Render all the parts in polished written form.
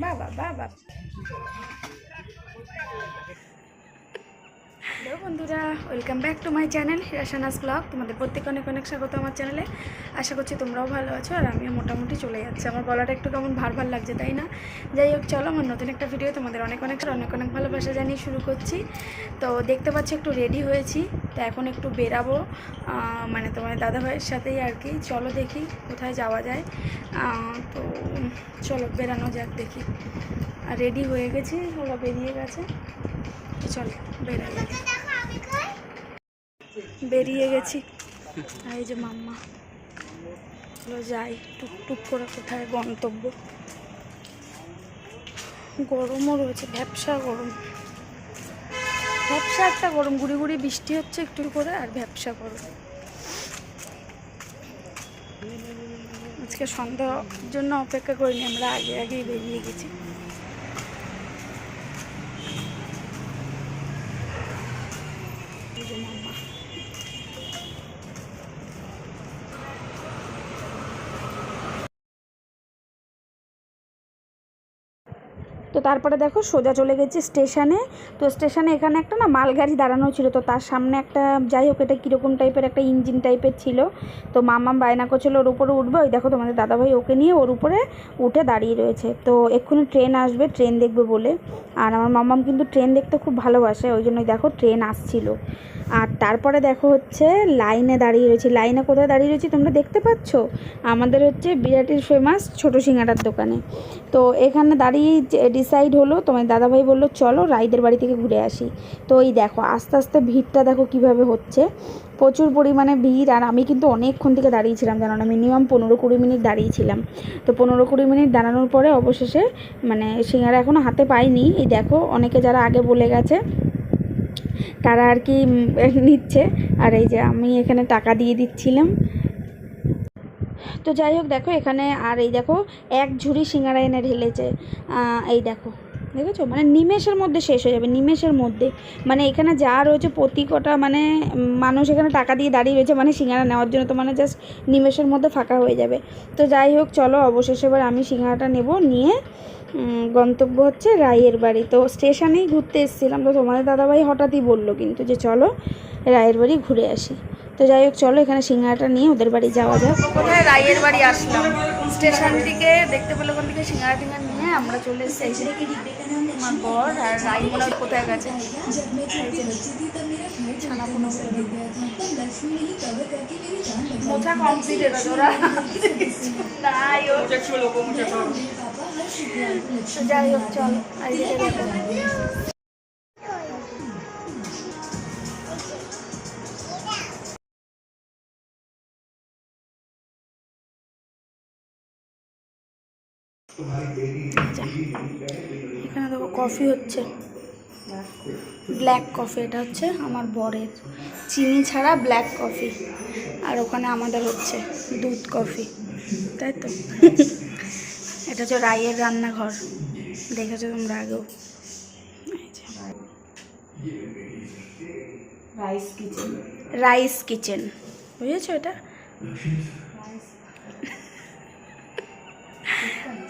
বাবা বাবা। হ্যালো বন্ধুরা, welcome back to my channel রাশানাস ব্লগ। তোমাদের প্রত্যেক অনেক অনেক স্বাগত আমার চ্যানেলে। আশা করছি তোমরাও ভালো আছো, আর আমিও মোটামুটি চলে যাচ্ছে। আমার গলাটা একটু কেমন ভার লাগছে, তাই না? যাই হোক, চলো আমার নতুন একটা ভিডিও তোমাদের অনেক অনেক অনেক ভালোবাসা জানিয়ে শুরু করছি। তো দেখতে পাচ্ছি একটু রেডি হয়েছি, তো এখন একটু বেরাবো, মানে তোমার দাদাভাইয়ের সাথেই আর কি। চলো দেখি কোথায় যাওয়া যায়। তো চলো বেরানো যাক, দেখি। আর রেডি হয়ে গেছি, ওরা বেরিয়ে গেছে, চলো বেরিয়ে গেছি। আর এই যে মাম্মা, চলো যাই টুকটুক করে কোথায় গন্তব্য। গরমও রয়েছে, ভ্যাপসা গরম, ভ্যাপসা একটা গরম, গুড়ি গুড়ি বৃষ্টি হচ্ছে একটু করে, আর ভ্যাপসা গরম। আজকে সন্ধ্যার জন্য অপেক্ষা করিনি, আমরা আগে আগেই বেরিয়ে গেছি। মাম্মা তো তারপরে দেখো সোজা চলে গেছি স্টেশনে। তো স্টেশনে এখানে একটা না মালগাড়ি দাঁড়ানো ছিল, তো তার সামনে একটা, যাই হোক এটা কীরকম টাইপের একটা ইঞ্জিন টাইপের ছিল। তো মাম্মা বায়না করছিল ওর উপরে উঠবে, ওই দেখো তোমাদের দাদাভাই ওকে নিয়ে ওর উপরে উঠে দাঁড়িয়ে রয়েছে। তো এক্ষুনি ট্রেন আসবে, ট্রেন দেখবে বলে। আর আমার মাম্মাম কিন্তু ট্রেন দেখতে খুব ভালোবাসে, ওই জন্যই দেখো ট্রেন আসছিল। আর তারপরে দেখো হচ্ছে লাইনে দাঁড়িয়ে রয়েছি। লাইনে কোথায় দাঁড়িয়ে রয়েছি তোমরা দেখতে পাচ্ছ? আমাদের হচ্ছে বিরাটির ফেমাস ছোটো সিঙ্গাড়ার দোকানে। তো এখানে দাঁড়িয়ে ডিসাইড হলো, তোমার দাদাভাই বললো চলো রাইদের বাড়ি থেকে ঘুরে আসি। তো এই দেখো আস্তে আস্তে ভিড়টা দেখো কিভাবে হচ্ছে, প্রচুর পরিমাণে ভিড়। আর আমি কিন্তু অনেকক্ষণ থেকে দাঁড়িয়েছিলাম, জানো না, মিনিমাম 15-20 মিনিট দাঁড়িয়েছিলাম। তো 15-20 মিনিট দাঁড়ানোর পরে অবশেষে মানে সিঙ্গারা এখনও হাতে পাইনি। এই দেখো অনেকে যারা আগে বলে গেছে তারা আর কি নিচ্ছে, আর এই যে আমি এখানে টাকা দিয়ে দিচ্ছিলাম। তো যাই হোক দেখো এখানে, আর এই দেখো এক ঝুড়ি সিঙ্গারা এনে ঢেলেছে। এই দেখো, দেখেছো, মানে নিমেষের মধ্যে শেষ হয়ে যাবে, নিমেষের মধ্যে। মানে এখানে যা রয়েছে প্রতি কটা মানে মানুষ এখানে টাকা দিয়ে দাঁড়িয়ে রয়েছে মানে সিঙ্গারা নেওয়ার জন্য, তো মানে জাস্ট নিমেষের মধ্যে ফাঁকা হয়ে যাবে। তো যাই হোক চলো, অবশেষে এবার আমি সিঙ্গারাটা নেব, নিয়ে গন্তব্য হচ্ছে রায়ের বাড়ি। তো স্টেশনেই ঘুরতে এসেছিলাম, তো তোমাদের দাদাভাই হঠাৎই বললো কিন্তু যে চলো রায়ের বাড়ি ঘুরে আসি। তো যাই হোক চলো এখানে সিঙ্গারাটা নিয়ে ওদের বাড়ি যাওয়া যাক। কোথায় রায়ের বাড়ি আসলাম, স্টেশন থেকে দেখতে পেলে ওখান থেকে সিঙ্গারা টিঙ্গারা নিয়ে আমরা চলে এসেছি। আমার বর আর রাই মনে কোথায় গেছে, মোছা কমপ্লিট এবার ওরা যাই হোক চলো এখানে দেখো কফি হচ্ছে, ব্ল্যাক কফি। এটা হচ্ছে আমার বরের, চিনি ছাড়া ব্ল্যাক কফি। আর ওখানে আমাদের হচ্ছে দুধ কফি, তাই তো। এটা হচ্ছে রায়ের রান্নাঘর, দেখেছো তোমরা আগেও। রাইস কিচেন বুঝেছো এটা।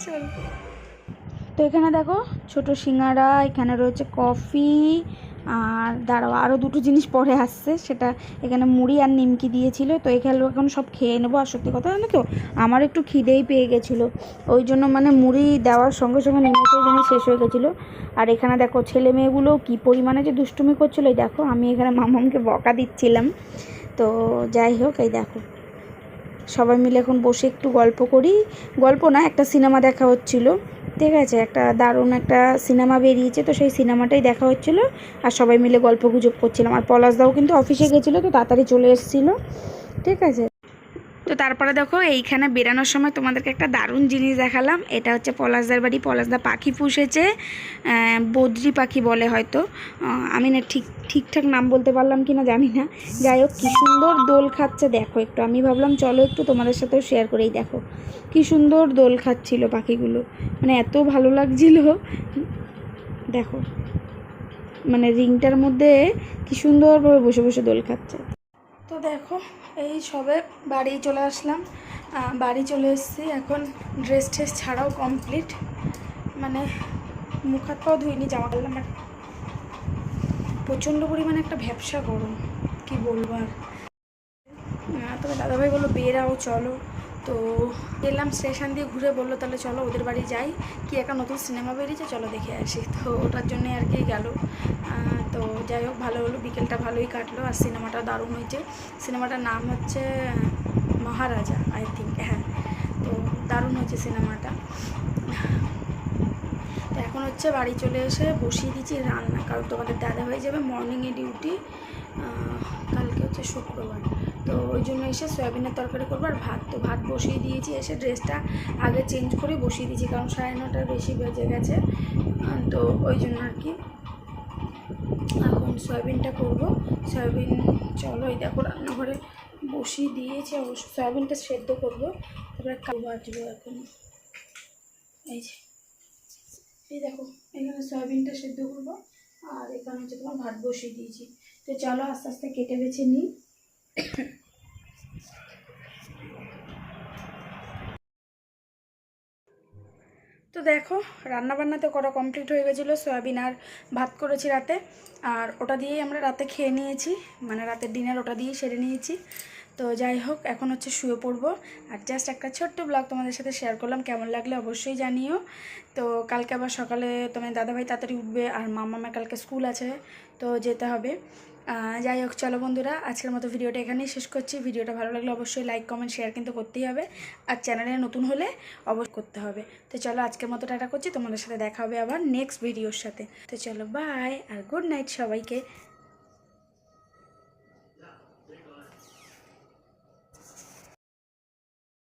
চল, তো এখানে দেখো ছোট সিঙ্গারা, এখানে রয়েছে কফি, আর দাঁড়াও আরও দুটো জিনিস পরে আসছে, সেটা এখানে মুড়ি আর নিমকি দিয়েছিল। তো এখানে এখন সব খেয়ে নেবো। আর সত্যি কথা জানো তো, আমার একটু খিদেই পেয়ে গেছিলো, ওই জন্য মানে মুড়ি দেওয়ার সঙ্গে সঙ্গে নিমেষের জিনিস শেষ হয়ে গেছিলো। আর এখানে দেখো ছেলে মেয়েগুলো কী পরিমাণে যে দুষ্টুমি করছিলো, এই দেখো আমি এখানে মামামকে বকা দিচ্ছিলাম। তো যাই হোক এই দেখো সবাই মিলে এখন বসে একটু গল্প করি, গল্প না, একটা সিনেমা দেখা হচ্ছিলো। ঠিক আছে, একটা দারুণ একটা সিনেমা বেরিয়েছে, তো সেই সিনেমাটাই দেখা হচ্ছিলো আর সবাই মিলে গল্প গুজব করছিলাম। আর পলাশদাও কিন্তু অফিসে গেছিলো, তো তাড়াতাড়ি চলে এসেছিলো। ঠিক আছে, তো তারপরে দেখো এইখানে বেরানোর সময় তোমাদেরকে একটা দারুণ জিনিস দেখালাম। এটা হচ্ছে পলাশদার বাড়ি, পলাশদা পাখি পুষেছে, বদ্রি পাখি বলে হয়তো, আমি না ঠিকঠাক নাম বলতে পারলাম কি না জানি না। যাই হোক কী সুন্দর দোল খাচ্ছে দেখো, একটু আমি ভাবলাম চলো একটু তোমাদের সাথেও শেয়ার করেই। দেখো কী সুন্দর দোল খাচ্ছিল পাখিগুলো, মানে এত ভালো লাগছিল। দেখো মানে রিংটার মধ্যে কী সুন্দরভাবে বসে বসে দোল খাচ্ছে। তো দেখো এই সবে বাড়ি চলে আসলাম, বাড়ি চলে এসেছি, এখন ড্রেস ট্রেস ছাড়াও কমপ্লিট। মানে মুখ হাত পাও ধুইনি, জামা কাপড় আর প্রচণ্ড পরিমাণে একটা ভ্যাপসা গরম, কি বলবো আর। তবে দাদাভাই বললো বেরাও চলো, তো গেলাম স্টেশন দিয়ে ঘুরে, বললো তাহলে চলো ওদের বাড়ি যাই, কি একটা নতুন সিনেমা বেরিয়েছে চলো দেখে আসি, তো ওটার জন্যে আর কি গেল। তো যাই হোক ভালো হলো, বিকেলটা ভালোই কাটলো, আর সিনেমাটা দারুণ হয়েছে। সিনেমাটার নাম হচ্ছে মহারাজা আই থিঙ্ক, হ্যাঁ। তো দারুণ হয়েছে সিনেমাটা। তো এখন হচ্ছে বাড়ি চলে এসে বসিয়ে দিচ্ছি রান্না, কারণ তোমাদের দাদা হয়ে যাবে মর্নিংয়ে ডিউটি, কালকে হচ্ছে শুক্রবার, তো ওই জন্য এসে সয়াবিনের তরকারি করবো আর ভাত। তো ভাত বসিয়ে দিয়েছি, এসে ড্রেসটা আগে চেঞ্জ করে বসিয়ে দিয়েছি, কারণ 9:30টার বেশি বেজে গেছে, তো ওই জন্য আর কি। এখন সয়াবিনটা করবো, সয়াবিন চলো এই দেখো রান্নাঘরে বসিয়ে দিয়েছি, অবশ্য সয়াবিনটা সেদ্ধ করবো, তারপরে কাবু আসবো এখন। এই দেখো এখানে সয়াবিনটা সেদ্ধ করবো, আর এখানে হচ্ছে তোমার ভাত বসিয়ে দিয়েছি। তো চলো আস্তে আস্তে কেটে বেছে নিই। তো দেখো রান্নাবান্না তো করা কমপ্লিট হয়ে গেছিলো, সয়াবিন আর ভাত করেছি রাতে, আর ওটা দিয়েই আমরা রাতে খেয়ে নিয়েছি, মানে রাতের ডিনার ওটা দিয়েই সেরে নিয়েছি। তো যাই হোক এখন হচ্ছে শুয়ে পড়বো, আর জাস্ট একটা ছোট্ট ব্লগ তোমাদের সাথে শেয়ার করলাম, কেমন লাগলে অবশ্যই জানিও। তো কালকে আবার সকালে তোমার দাদাভাই তাড়াতাড়ি উঠবে, আর মামার কালকে স্কুল আছে, তো যেতে হবে। যাই হোক চলো বন্ধুরা, আজকের মতো ভিডিওটা এখানেই শেষ করছি। ভিডিওটা ভালো লাগলে অবশ্যই লাইক কমেন্ট শেয়ার কিন্তু করতেই হবে, আর চ্যানেলে নতুন হলে অবশ্যই করতে হবে। তো চলো আজকের মতো টাটা করছি, তোমাদের সাথে দেখা হবে আবার নেক্সট ভিডিওর সাথে। তো চলো বাই আর গুড নাইট সবাইকে।